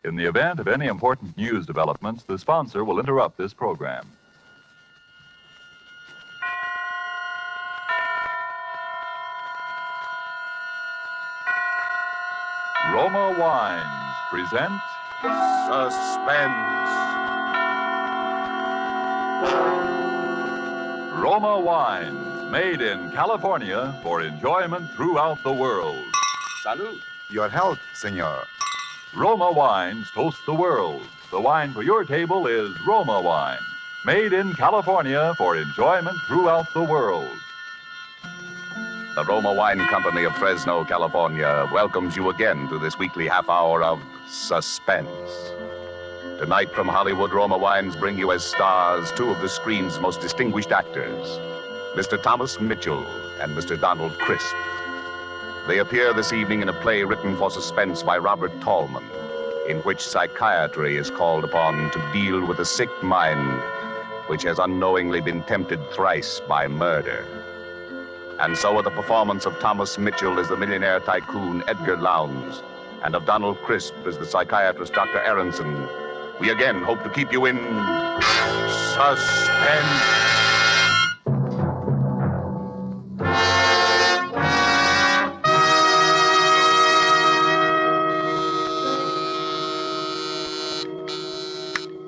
In the event of any important news developments, the sponsor will interrupt this program. Roma Wines present Suspense. Roma Wines, made in California for enjoyment throughout the world. Salud. Your health, senor. Roma Wines toast the world. The wine for your table is Roma Wine, made in California for enjoyment throughout the world. The Roma Wine Company of Fresno, California, welcomes you again to this weekly half hour of Suspense. Tonight from Hollywood, Roma Wines bring you as stars two of the screen's most distinguished actors, Mr. Thomas Mitchell and Mr. Donald Crisp. They appear this evening in a play written for suspense by Robert Tallman, in which psychiatry is called upon to deal with a sick mind which has unknowingly been tempted thrice by murder. And so with the performance of Thomas Mitchell as the millionaire tycoon Edgar Lowndes and of Donald Crisp as the psychiatrist Dr. Aronson, we again hope to keep you in suspense.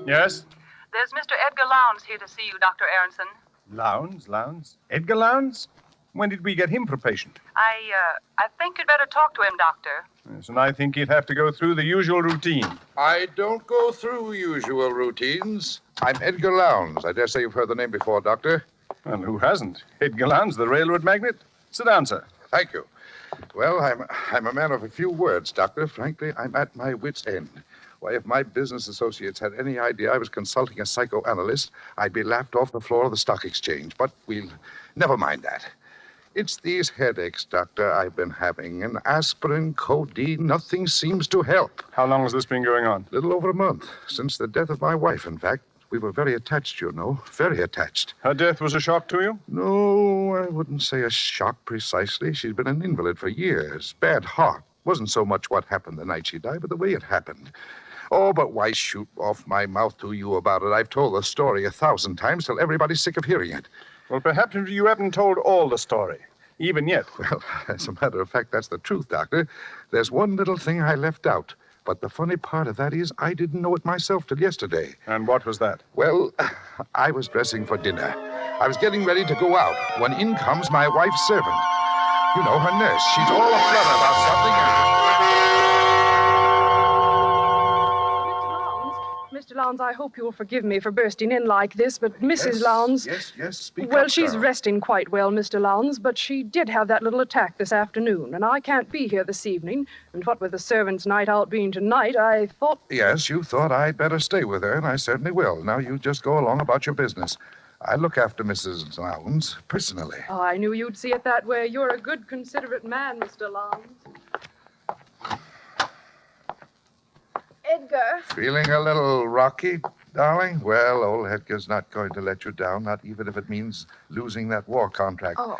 Yes? There's Mr. Edgar Lowndes here to see you, Dr. Aronson. Lowndes? Edgar Lowndes? When did we get him for patient? I think you'd better talk to him, Doctor. Yes, and I think he'd have to go through the usual routine. I don't go through usual routines. I'm Edgar Lowndes. I dare say you've heard the name before, Doctor. Well, who hasn't? Edgar Lowndes, the railroad magnate? Sit down, sir. Thank you. Well, I'm a man of a few words, Doctor. Frankly, I'm at my wit's end. Why, if my business associates had any idea I was consulting a psychoanalyst, I'd be laughed off the floor of the stock exchange. But we'll never mind that. It's these headaches, Doctor, I've been having. And aspirin, codeine, nothing seems to help. How long has this been going on? A little over a month. Since the death of my wife, in fact. We were very attached, you know. Very attached. Her death was a shock to you? No, I wouldn't say a shock precisely. She'd been an invalid for years. Bad heart. Wasn't so much what happened the night she died, but the way it happened. Oh, but why shoot off my mouth to you about it? I've told the story 1,000 times till everybody's sick of hearing it. Well, perhaps you haven't told all the story, even yet. Well, as a matter of fact, that's the truth, Doctor. There's one little thing I left out. But the funny part of that is I didn't know it myself till yesterday. And what was that? Well, I was dressing for dinner. I was getting ready to go out when in comes my wife's servant. You know, her nurse. She's all aflutter about something. Mr. Lowndes, I hope you'll forgive me for bursting in like this, but Mrs. Lowndes... Yes, speak Well, up, she's Sarah. resting quite well, Mr. Lowndes, but she did have that little attack this afternoon, and I can't be here this evening. And what with the servants' night out being tonight, I thought... Yes, you thought I'd better stay with her, and I certainly will. Now you just go along about your business. I look after Mrs. Lowndes personally. Oh, I knew you'd see it that way. You're a good, considerate man, Mr. Lowndes. Edgar. Feeling a little rocky, darling? Well, old Edgar's not going to let you down, not even if it means losing that war contract. Oh.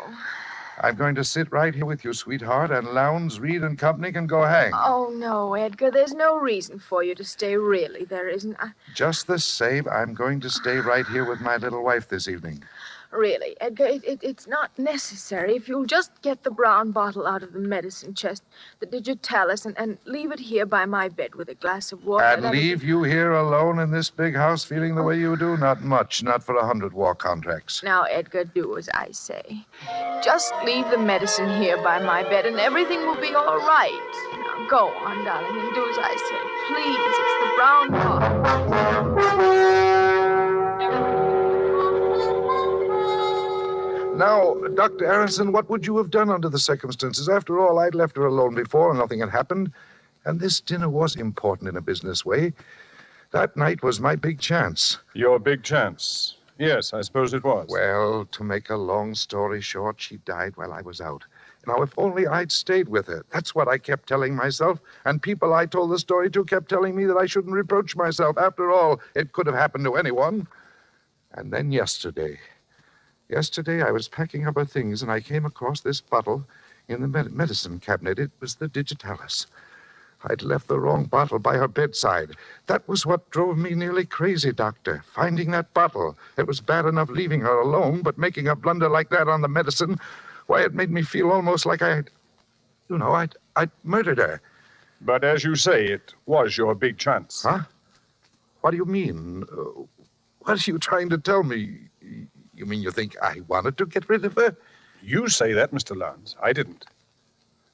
I'm going to sit right here with you, sweetheart, and Lowndes, Reed, and company can go hang. Oh, no, Edgar. There's no reason for you to stay, really. There isn't. Just the same, I'm going to stay right here with my little wife this evening. Really, Edgar, it's not necessary. If you'll just get the brown bottle out of the medicine chest, the digitalis, and leave it here by my bed with a glass of water. And leave you here alone in this big house feeling the way you do? Not much, not for 100 war contracts. Now, Edgar, do as I say. Just leave the medicine here by my bed, and everything will be all right. Now, go on, darling, and do as I say. Please, it's the brown bottle. Now, Dr. Aronson, what would you have done under the circumstances? After all, I'd left her alone before and nothing had happened. And this dinner was important in a business way. That night was my big chance. Your big chance. Yes, I suppose it was. Well, to make a long story short, she died while I was out. Now, if only I'd stayed with her. That's what I kept telling myself. And people I told the story to kept telling me that I shouldn't reproach myself. After all, it could have happened to anyone. And then yesterday I was packing up her things, and I came across this bottle in the medicine cabinet. It was the digitalis. I'd left the wrong bottle by her bedside. That was what drove me nearly crazy, Doctor. Finding that bottle. It was bad enough leaving her alone, but making a blunder like that on the medicine, why, it made me feel almost like I'd murdered her. But as you say, it was your big chance. Huh? What do you mean? What are you trying to tell me? You mean you think I wanted to get rid of her? You say that, Mr. Lowndes. I didn't.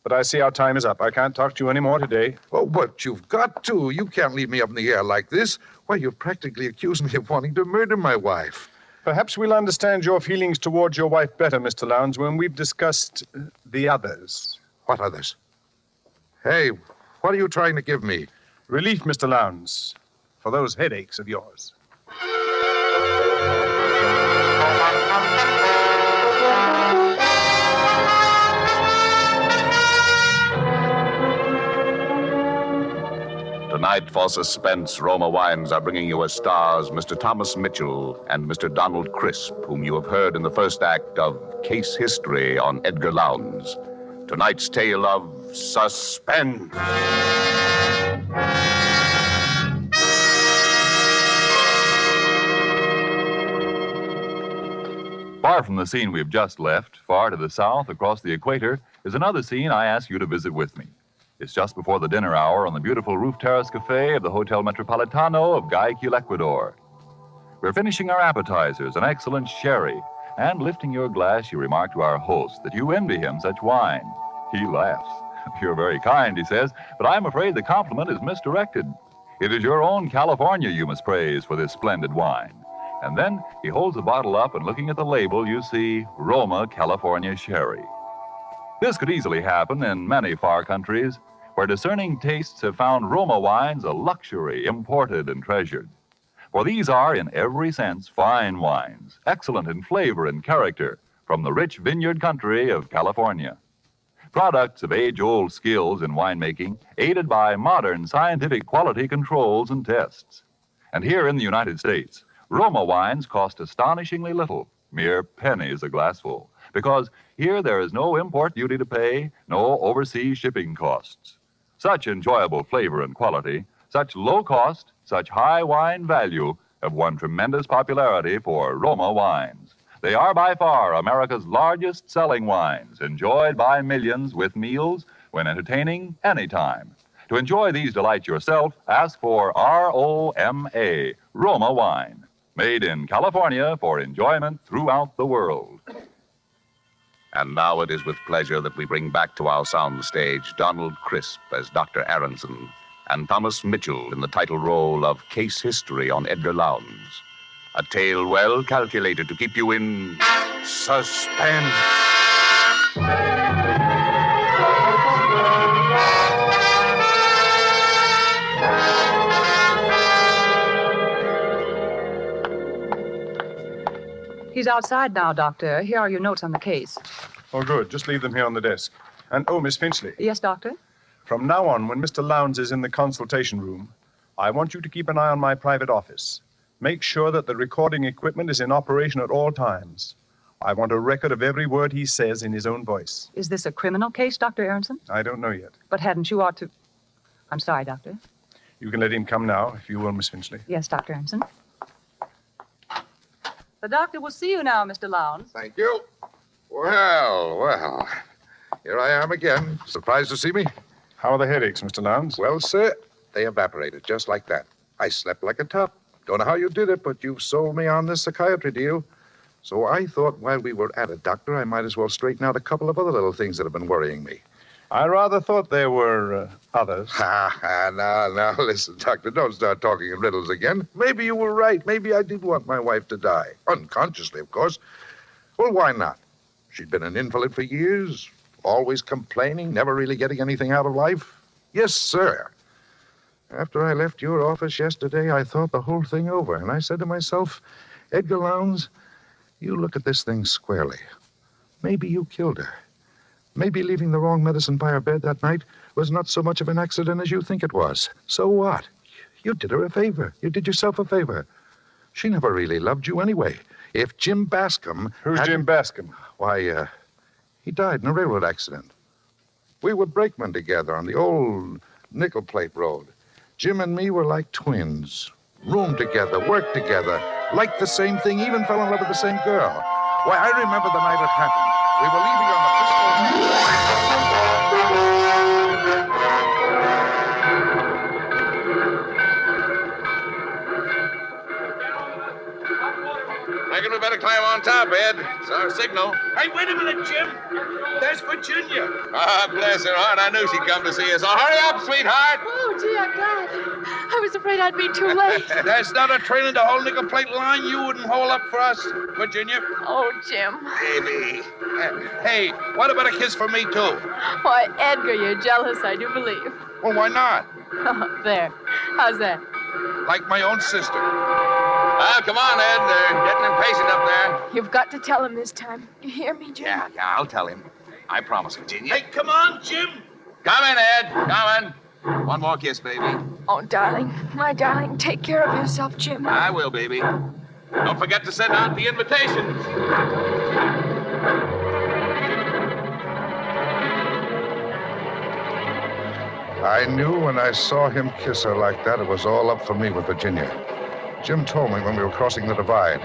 But I see our time is up. I can't talk to you anymore today. Oh, but you've got to. You can't leave me up in the air like this. Why, you've practically accused me of wanting to murder my wife. Perhaps we'll understand your feelings towards your wife better, Mr. Lowndes, when we've discussed the others. What others? Hey, what are you trying to give me? Relief, Mr. Lowndes, for those headaches of yours. Tonight, for Suspense, Roma Wines are bringing you as stars Mr. Thomas Mitchell and Mr. Donald Crisp, whom you have heard in the first act of Case History on Edgar Lowndes. Tonight's tale of Suspense. Far from the scene we've just left, far to the south, across the equator, is another scene I ask you to visit with me. It's just before the dinner hour on the beautiful roof terrace cafe of the Hotel Metropolitano of Guayaquil, Ecuador. We're finishing our appetizers, an excellent sherry, and lifting your glass, you remark to our host that you envy him such wine. He laughs. You're very kind, he says, but I'm afraid the compliment is misdirected. It is your own California you must praise for this splendid wine. And then he holds the bottle up, and looking at the label, you see Roma California Sherry. This could easily happen in many far countries, where discerning tastes have found Roma wines a luxury, imported and treasured. For these are, in every sense, fine wines, excellent in flavor and character, from the rich vineyard country of California. Products of age-old skills in winemaking, aided by modern scientific quality controls and tests. And here in the United States, Roma wines cost astonishingly little, mere pennies a glassful, because here there is no import duty to pay, no overseas shipping costs. Such enjoyable flavor and quality, such low cost, such high wine value have won tremendous popularity for Roma wines. They are by far America's largest selling wines, enjoyed by millions with meals when entertaining anytime. To enjoy these delights yourself, ask for R-O-M-A, Roma wine, made in California for enjoyment throughout the world. And now it is with pleasure that we bring back to our soundstage Donald Crisp as Dr. Aronson and Thomas Mitchell in the title role of Case History on Edgar Lowndes. A tale well calculated to keep you in suspense. He's outside now, Doctor. Here are your notes on the case. Oh, good. Just leave them here on the desk. And, oh, Miss Finchley. Yes, Doctor? From now on, when Mr. Lowndes is in the consultation room, I want you to keep an eye on my private office. Make sure that the recording equipment is in operation at all times. I want a record of every word he says in his own voice. Is this a criminal case, Dr. Aronson? I don't know yet. But hadn't you ought to... I'm sorry, Doctor. You can let him come now, if you will, Miss Finchley. Yes, Dr. Aronson. The doctor will see you now, Mr. Lowndes. Thank you. Well. Here I am again. Surprised to see me? How are the headaches, Mr. Lowndes? Well, sir, they evaporated just like that. I slept like a top. Don't know how you did it, but you've sold me on this psychiatry deal. So I thought while we were at it, Doctor, I might as well straighten out a couple of other little things that have been worrying me. I rather thought there were others. Now, listen, Doctor, don't start talking in riddles again. Maybe you were right. Maybe I did want my wife to die. Unconsciously, of course. Well, why not? She'd been an invalid for years, always complaining, never really getting anything out of life. Yes, sir. After I left your office yesterday, I thought the whole thing over, and I said to myself, Edgar Lowndes, you look at this thing squarely. Maybe you killed her. Maybe leaving the wrong medicine by her bed that night was not so much of an accident as you think it was. So what? You did her a favor. You did yourself a favor. She never really loved you anyway. If Jim Bascom... Who's Jim Bascom? Why, he died in a railroad accident. We were brakemen together on the old Nickel Plate Road. Jim and me were like twins. Roomed together, worked together, liked the same thing, even fell in love with the same girl. Why, I remember the night it happened. We were leaving on the Reckon we better climb on top, Ed. It's our signal. Hey, wait a minute, Jim. There's Virginia. Ah, bless her heart. I knew she'd come to see us. So hurry up, sweetheart. Oh, gee, I'm glad. I was afraid I'd be too late. There's not a train in the whole nickel plate line you wouldn't hold up for us, Virginia. Oh, Jim. Baby. Hey, what about a kiss for me, too? Why, Edgar, you're jealous, I do believe. Well, why not? There. How's that? Like my own sister. Well, come on, Ed. They're getting impatient up there. You've got to tell him this time. You hear me, Jim? Yeah, I'll tell him. I promise, Virginia. Hey, come on, Jim. Coming, Ed. Coming. One more kiss, baby. Oh, darling. My darling, take care of yourself, Jim. I will, baby. Don't forget to send out the invitations. I knew when I saw him kiss her like that, it was all up for me with Virginia. Jim told me when we were crossing the divide.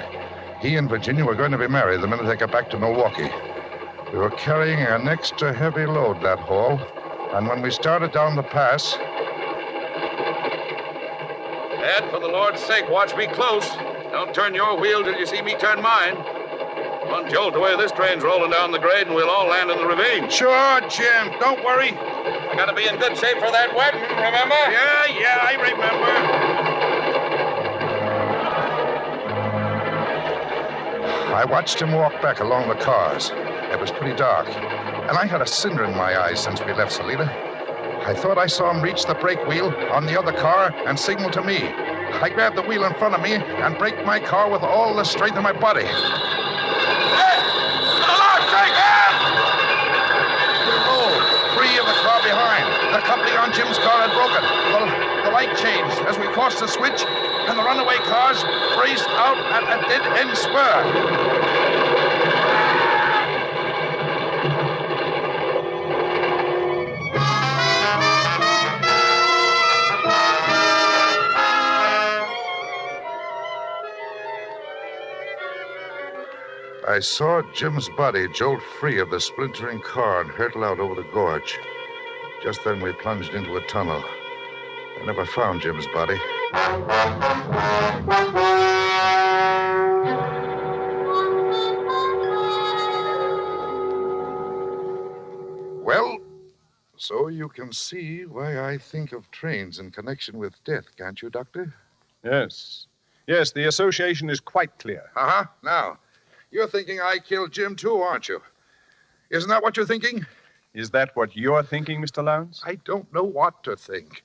He and Virginia were going to be married the minute they got back to Milwaukee. We were carrying an extra heavy load that haul, and when we started down the pass... Ed, for the Lord's sake, watch me close. Don't turn your wheel till you see me turn mine. One jolt away, this train's rolling down the grade, and we'll all land in the ravine. Sure, Jim. Don't worry. I gotta be in good shape for that wedding, remember? Yeah, I remember. I watched him walk back along the cars. It was pretty dark, and I had a cinder in my eyes since we left Salida. I thought I saw him reach the brake wheel on the other car and signal to me. I grabbed the wheel in front of me and braked my car with all the strength of my body. Hey! For the Lord's sake, Ed! We rolled, free of the car behind. The coupling on Jim's car had broken. The light changed as we crossed the switch, and the runaway cars raced out at a dead-end spur. I saw Jim's body jolt free of the splintering car and hurtle out over the gorge. Just then we plunged into a tunnel. I never found Jim's body. Well, so you can see why I think of trains in connection with death, can't you, Doctor? Yes. Yes, the association is quite clear. Uh-huh. Now, you're thinking I killed Jim, too, aren't you? Isn't that what you're thinking? Is that what you're thinking, Mr. Lowndes? I don't know what to think.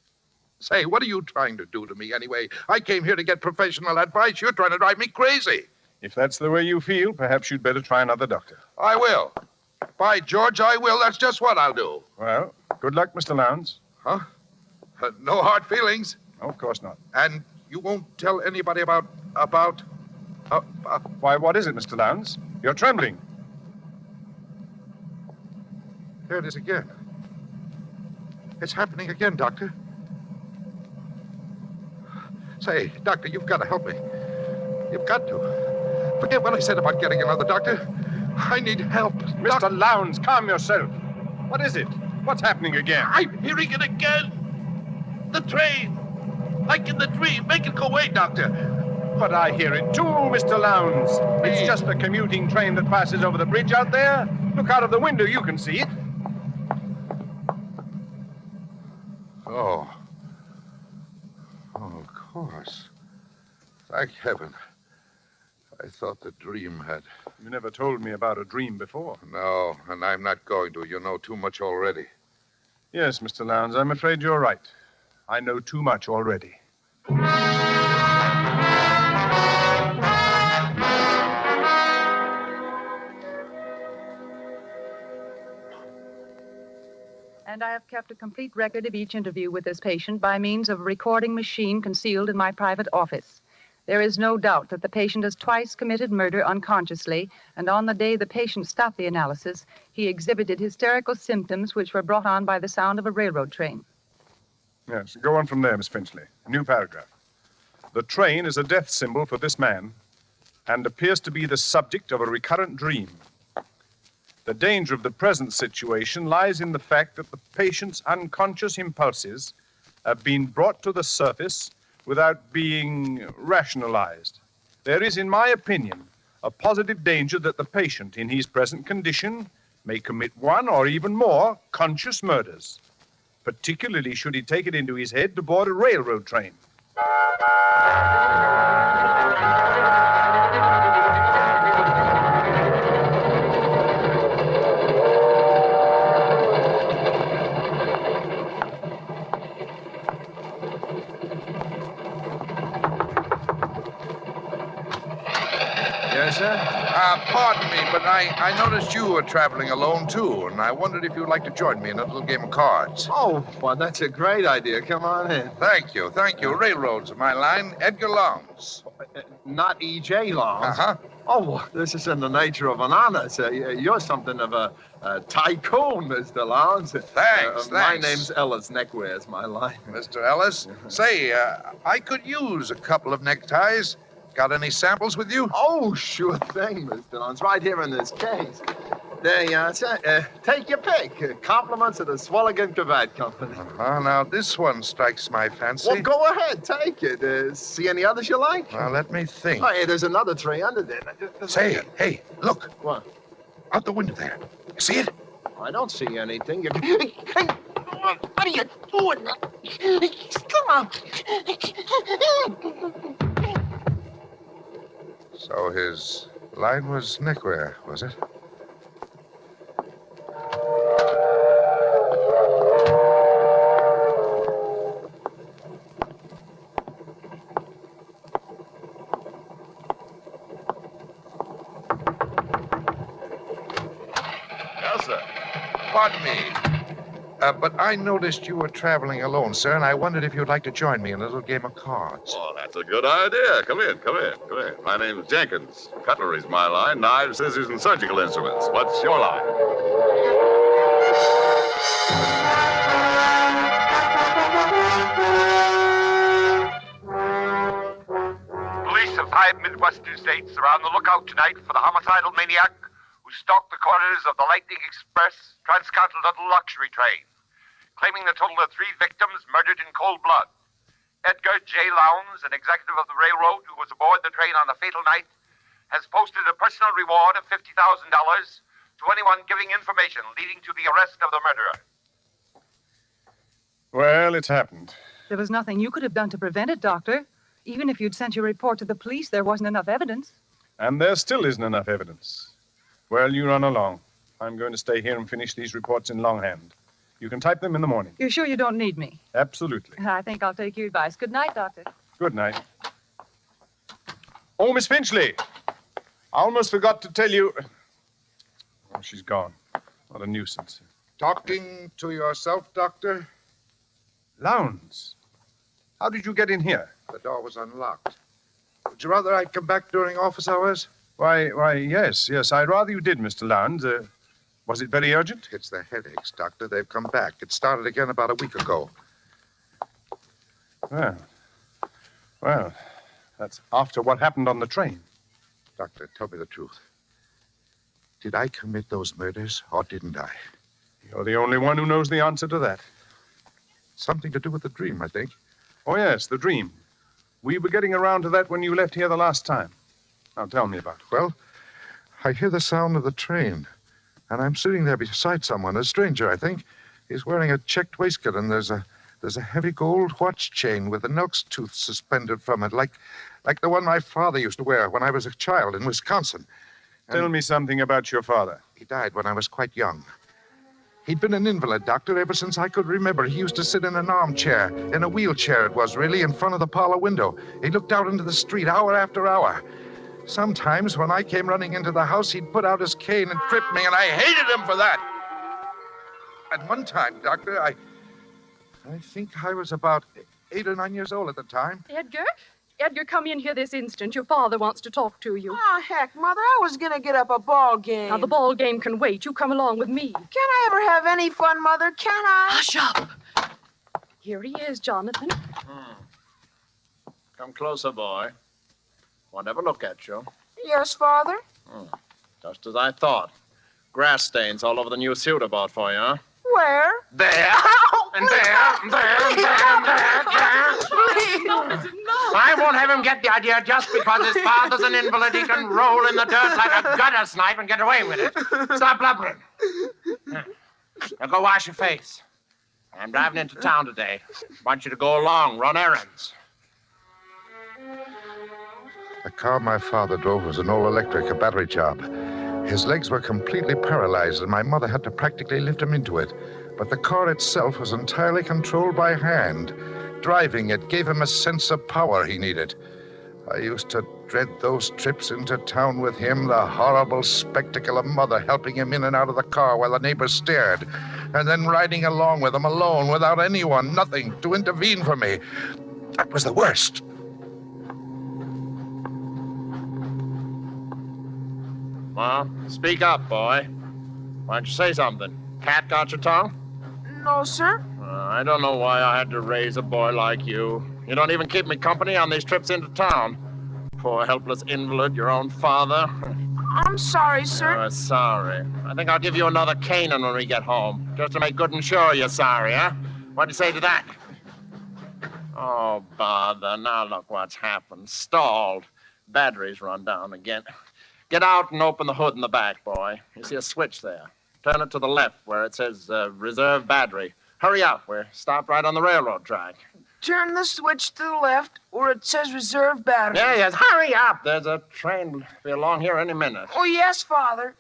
Say, what are you trying to do to me anyway? I came here to get professional advice. You're trying to drive me crazy. If that's the way you feel, perhaps you'd better try another doctor. I will. By George, I will. That's just what I'll do. Well, good luck, Mr. Lowndes. Huh? No hard feelings. Oh, of course not. And you won't tell anybody about... Why, what is it, Mr. Lowndes? You're trembling. There it is again. It's happening again, Doctor. Say, Doctor, you've got to help me. You've got to. Forget what I said about getting another doctor. I need help. Mr. Lowndes, calm yourself. What is it? What's happening again? I'm hearing it again. The train. Like in the dream. Make it go away, Doctor. But I hear it too, Mr. Lowndes. It's just a commuting train that passes over the bridge out there. Look out of the window. You can see it. Oh, of course. Thank heaven. I thought the dream had... You never told me about a dream before. No, and I'm not going to. You know too much already. Yes, Mr. Lowndes, I'm afraid you're right. I know too much already. And I have kept a complete record of each interview with this patient by means of a recording machine concealed in my private office. There is no doubt that the patient has twice committed murder unconsciously, and on the day the patient stopped the analysis, he exhibited hysterical symptoms which were brought on by the sound of a railroad train. Yes, go on from there, Miss Finchley. New paragraph. The train is a death symbol for this man and appears to be the subject of a recurrent dream. The danger of the present situation lies in the fact that the patient's unconscious impulses have been brought to the surface without being rationalized. There is, in my opinion, a positive danger that the patient, in his present condition, may commit one or even more conscious murders, particularly should he take it into his head to board a railroad train. Yes, sir? Pardon me, but I noticed you were traveling alone, too, and I wondered if you'd like to join me in a little game of cards. Oh, well, that's a great idea. Come on in. Thank you. Railroads are my line. Edgar Lowndes. Not E.J. Lowndes. Uh-huh. Oh, well, this is in the nature of an honor, sir. You're something of a tycoon, Mr. Lowndes. Thanks. My name's Ellis. Neckwear is my line. Mr. Ellis, say, I could use a couple of neckties. Got any samples with you? Oh, sure thing, Mr. Lowndes. Right here in this case. There you are, sir. Take your pick. Compliments of the Swilligan Cravat Company. Now, this one strikes my fancy. Well, go ahead. Take it. See any others you like? Well, let me think. Oh, hey, there's another tray under there. Say, hey, look. What? Out the window there. You see it? I don't see anything. What are you doing? Come on. So his line was neckwear, was it? Yes, sir. Pardon me. But I noticed you were traveling alone, sir, and I wondered if you'd like to join me in a little game of cards. Oh, that's a good idea. Come in. My name's Jenkins. Cutlery's my line. Knives, scissors, and surgical instruments. What's your line? Police of 5 Midwestern states are on the lookout tonight for the homicidal maniac who stalked the corridors of the Lightning Express transcontinental luxury train, claiming the total of 3 victims murdered in cold blood. Edgar J. Lowndes, an executive of the railroad who was aboard the train on the fatal night, has posted a personal reward of $50,000 to anyone giving information leading to the arrest of the murderer. Well, it's happened. There was nothing you could have done to prevent it, Doctor. Even if you'd sent your report to the police, there wasn't enough evidence. And there still isn't enough evidence. Well, you run along. I'm going to stay here and finish these reports in longhand. You can type them in the morning. You're sure you don't need me? Absolutely. I think I'll take your advice. Good night, Doctor. Good night. Oh, Miss Finchley. I almost forgot to tell you. Oh, she's gone. What a nuisance. Talking to yourself, Doctor? Lowndes. How did you get in here? The door was unlocked. Would you rather I'd come back during office hours? Why, yes. I'd rather you did, Mr. Lowndes. Was it very urgent? It's the headaches, Doctor. They've come back. It started again about a week ago. Well, that's after what happened on the train. Doctor, tell me the truth. Did I commit those murders, or didn't I? You're the only one who knows the answer to that. Something to do with the dream, I think. Oh, yes, the dream. We were getting around to that when you left here the last time. Now, tell me about it. Well, I hear the sound of the train, and I'm sitting there beside someone, a stranger, I think. He's wearing a checked waistcoat, and there's a heavy gold watch chain with an elk's tooth suspended from it, like the one my father used to wear when I was a child in Wisconsin. Tell me something about your father. He died when I was quite young. He'd been an invalid, Doctor, ever since I could remember. He used to sit in an armchair, in a wheelchair it was, really, in front of the parlor window. He looked out into the street hour after hour. Sometimes when I came running into the house, he'd put out his cane and trip me, and I hated him for that. At one time, Doctor, I think I was about 8 or 9 years old at the time. Edgar, come in here this instant. Your father wants to talk to you. Oh, heck, Mother, I was gonna get up a ball game. Now, the ball game can wait. You come along with me. Can I ever have any fun, Mother? Can I? Hush up. Here he is, Jonathan. Come closer, boy. Won't ever look at you. Yes, Father? Just as I thought. Grass stains all over the new suit I bought for you, huh? Where? There, and there, and there, and there, and there. I won't have him get the idea just because his father's an invalid. He can roll in the dirt like a gutter snipe and get away with it. Stop blubbering. Now go wash your face. I'm driving into town today. Want you to go along, run errands. The car my father drove was an old electric, a battery job. His legs were completely paralyzed, and my mother had to practically lift him into it. But the car itself was entirely controlled by hand. Driving it gave him a sense of power he needed. I used to dread those trips into town with him, the horrible spectacle of Mother helping him in and out of the car while the neighbors stared, and then riding along with him alone, without anyone, nothing, to intervene for me. That was the worst. Well, speak up, boy. Why don't you say something? Cat got your tongue? No, sir. I don't know why I had to raise a boy like you. You don't even keep me company on these trips into town. Poor helpless invalid, your own father. I'm sorry, sir. Oh, sorry. I think I'll give you another caning when we get home, just to make good and sure you're sorry, huh? What do you say to that? Oh, bother. Now look what's happened. Stalled. Battery's run down again. Get out and open the hood in the back, boy. You see a switch there. Turn it to the left where it says reserve battery. Hurry up. We're stopped right on the railroad track. Turn the switch to the left where it says reserve battery. Yeah, yes. Hurry up. There's a train be along here any minute. Oh, yes, Father.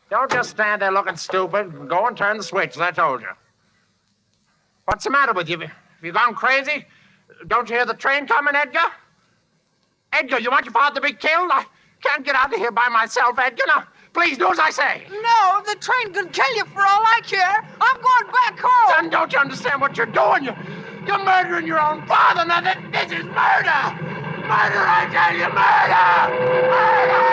Don't just stand there looking stupid. Go and turn the switch, as I told you. What's the matter with you? Have you gone crazy? Don't you hear the train coming, Edgar? Edgar, you want your father to be killed? I can't get out of here by myself, Edgar. Now, please do as I say. No, the train can kill you for all I care. I'm going back home. Son, don't you understand what you're doing? You're murdering your own father. Now, this is murder. Murder, I tell you, murder. Murder.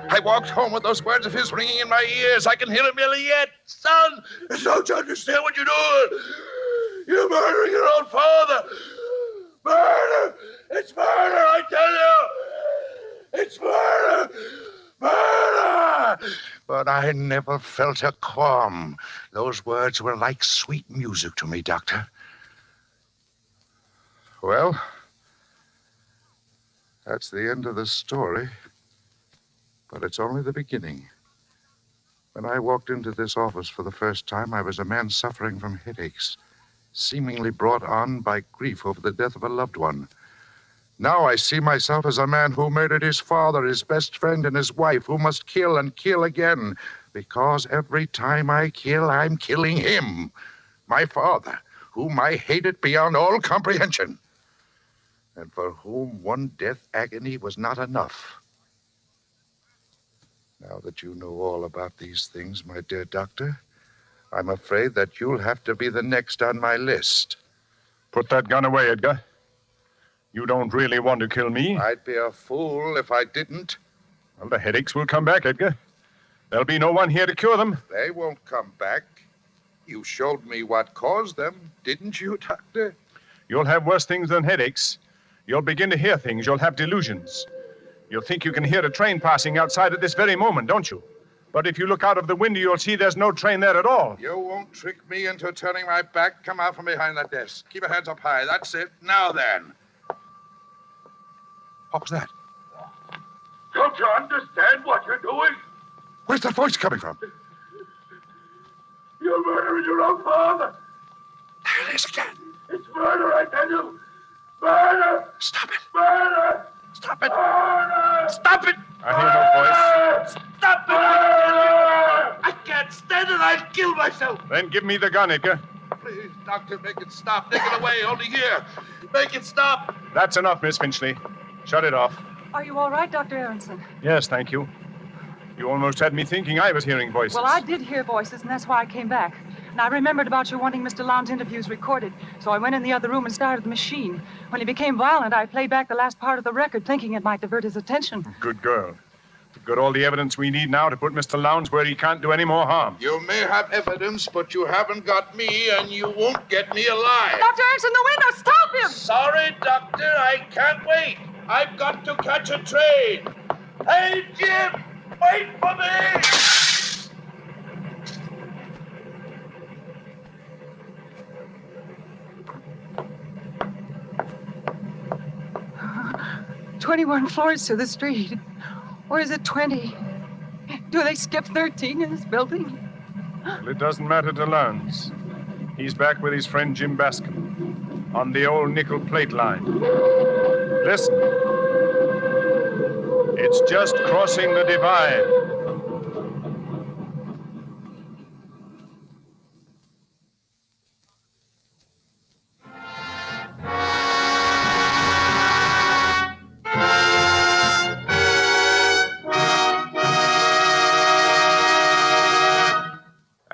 I walked home with those words of his ringing in my ears. I can hear them nearly yet. Son, don't you understand what you're doing? You're murdering your own father. Murder! It's murder, I tell you! It's murder! Murder! But I never felt a qualm. Those words were like sweet music to me, Doctor. Well, that's the end of the story. But it's only the beginning. When I walked into this office for the first time, I was a man suffering from headaches, seemingly brought on by grief over the death of a loved one. Now I see myself as a man who murdered his father, his best friend, and his wife, who must kill and kill again, because every time I kill, I'm killing him, my father, whom I hated beyond all comprehension, and for whom one death agony was not enough. Now that you know all about these things, my dear doctor, I'm afraid that you'll have to be the next on my list. Put that gun away, Edgar. You don't really want to kill me. I'd be a fool if I didn't. Well, the headaches will come back, Edgar. There'll be no one here to cure them. They won't come back. You showed me what caused them, didn't you, Doctor? You'll have worse things than headaches. You'll begin to hear things. You'll have delusions. You'll think you can hear a train passing outside at this very moment, don't you? But if you look out of the window, you'll see there's no train there at all. You won't trick me into turning my back. Come out from behind that desk. Keep your hands up high. That's it. Now then. What was that? Don't you understand what you're doing? Where's that voice coming from? You're murdering your own father. There it is again. It's murder, I tell you. Murder! Stop it. Murder! Stop it. Murder! Stop it. I hear no voice. Stop it! I can't stand it. I'll kill myself. Then give me the gun, Edgar. Please, Doctor, make it stop. Take it away. Only here. Make it stop. That's enough, Miss Finchley. Shut it off. Are you all right, Dr. Aronson? Yes, thank you. You almost had me thinking I was hearing voices. Well, I did hear voices, and that's why I came back. And I remembered about you wanting Mr. Lowndes' interviews recorded, so I went in the other room and started the machine. When he became violent, I played back the last part of the record, thinking it might divert his attention. Good girl. We've got all the evidence we need now to put Mr. Lowndes where he can't do any more harm. You may have evidence, but you haven't got me, and you won't get me alive. Dr. Ernst, in the window, stop him! Sorry, Doctor, I can't wait. I've got to catch a train. Hey, Jim, wait for me! 21 floors to the street. Or is it 20? Do they skip 13 in this building? Well, it doesn't matter to Lowndes. He's back with his friend Jim Bascom on the old nickel plate line. Listen. It's just crossing the divide.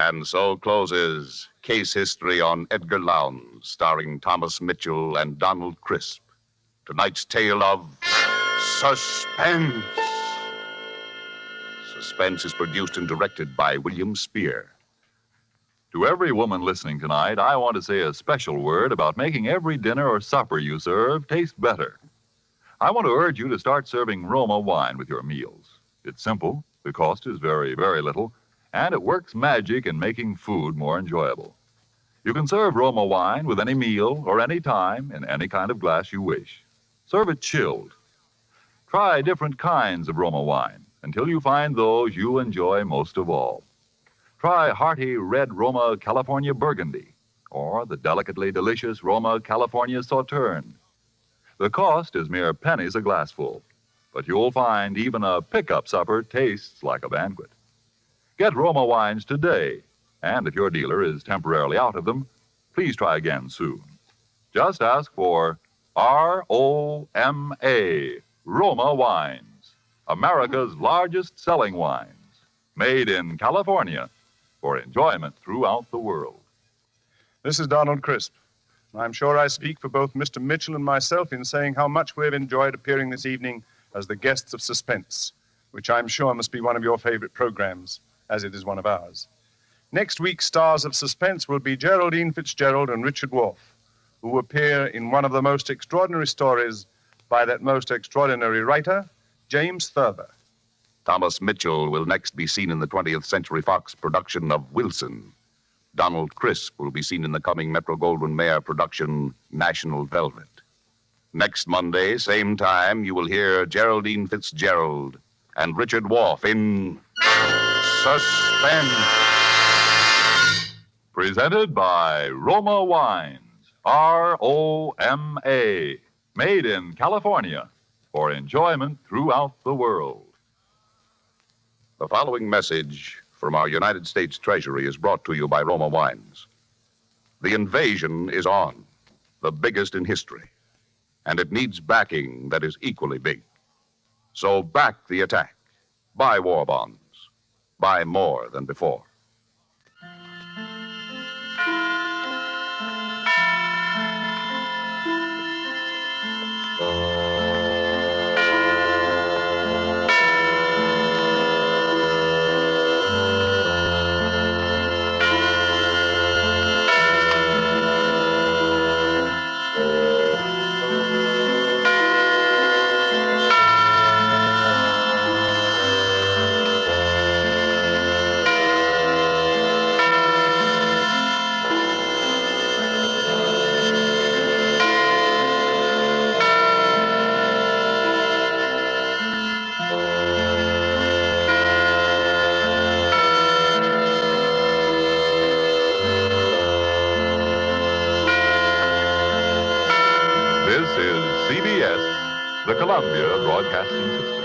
And so closes Case History on Edgar Lowndes, starring Thomas Mitchell and Donald Crisp. Tonight's tale of Suspense. Suspense is produced and directed by William Spear. To every woman listening tonight, I want to say a special word about making every dinner or supper you serve taste better. I want to urge you to start serving Roma wine with your meals. It's simple, the cost is very, very little, and it works magic in making food more enjoyable. You can serve Roma wine with any meal or any time in any kind of glass you wish. Serve it chilled. Try different kinds of Roma wine until you find those you enjoy most of all. Try hearty red Roma California Burgundy or the delicately delicious Roma California Sauterne. The cost is mere pennies a glassful, but you'll find even a pickup supper tastes like a banquet. Get Roma wines today, and if your dealer is temporarily out of them, please try again soon. Just ask for R-O-M-A, Roma Wines, America's largest selling wines, made in California for enjoyment throughout the world. This is Donald Crisp. I'm sure I speak for both Mr. Mitchell and myself in saying how much we've enjoyed appearing this evening as the guests of Suspense, which I'm sure must be one of your favorite programs, as it is one of ours. Next week's stars of Suspense will be Geraldine Fitzgerald and Richard Wolff, who appear in one of the most extraordinary stories by that most extraordinary writer, James Thurber. Thomas Mitchell will next be seen in the 20th Century Fox production of Wilson. Donald Crisp will be seen in the coming Metro-Goldwyn-Mayer production National Velvet. Next Monday, same time, you will hear Geraldine Fitzgerald and Richard Wolff in Suspense. Presented by Roma Wines, R-O-M-A, made in California for enjoyment throughout the world. The following message from our United States Treasury is brought to you by Roma Wines. The invasion is on, the biggest in history, and it needs backing that is equally big. So back the attack. Buy war bonds. Buy more than before. This is CBS, the Columbia Broadcasting System.